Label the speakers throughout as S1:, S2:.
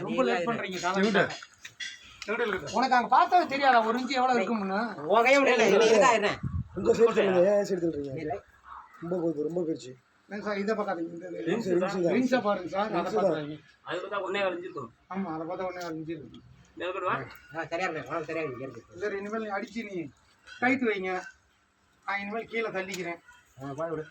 S1: ரொம்ப லேட் பண்றீங்க. உனக்கு அங்க பார்த்தா தெரியாதா ஒரு இன்ச்சு எவ்வளவு இருக்கும்னு?
S2: ஓகையே முடியல.
S3: உங்க சைடு சொல்லுங்க. ஏன் சைடு சொல்றீங்க? ரொம்ப பெருசு.
S1: சார் இத பார்க்காதீங்க. இந்த ரிங்ஸ பாருங்க சார். அத பாருங்க. அது பார்த்தா ஒண்ணே வளைஞ்சிருக்கும். ஆமா, அத பார்த்தா ஒண்ணே வளைஞ்சிருக்கும். நேர்கட் வா. சரியா இருக்கு. உனக்கு சரியா இருக்கு. இல்ல இனிமேல் அடிச்சு நீ கைத்து வைங்க. நான் இனிமேல் கீழ தள்ளிக்கிறேன். பாய் விடு.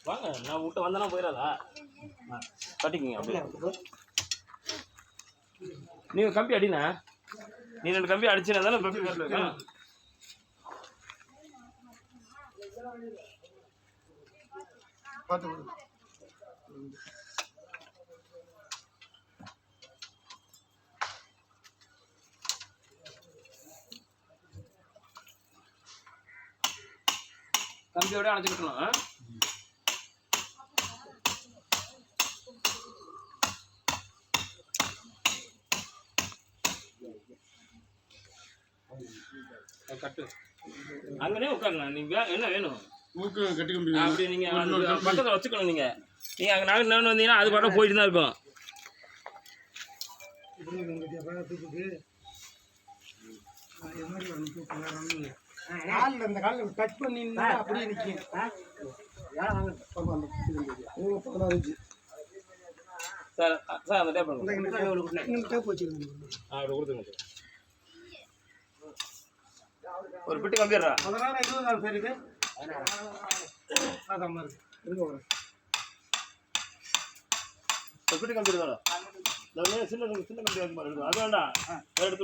S4: வாங்க, நான் விட்டு வந்தேன்னா போயிடாதா? கட்டிக்கிங்க அப்படியே. நீங்க கம்பி அடினா, நீ 2 கம்பி அடிச்சுனா தானே கம்பி வரல.
S1: பாத்து
S4: கம்பியோட அணைச்சிக்கலாம். கட்டு அங்கனே உட்காருங்க. நீங்க என்ன வேணும்?
S3: மூக்கு கட்டி கம்பி
S4: அப்படி நீங்க பக்கத்துல வச்சுக்கணும். நீங்க அங்க நான் வந்தீங்கன்னா அது பாட்டு போயிட்டு தான் இருக்கும்.
S1: காலில் இந்த காலில் டச் பண்ணினா அப்படியே நிற்கும்.
S4: சார் சார் அந்த டேப்
S1: டேப் வச்சுருங்க.
S4: அப்படி கொடுத்துருங்க. ஒரு பிட்டு கம்பிடுறா.
S1: 16 20 பேர் இது. அதான் மாதிரி இருங்க.
S4: ஒரு பிட்டு கம்பிடுறா. சின்ன கம்பி அது வேண்டாம்.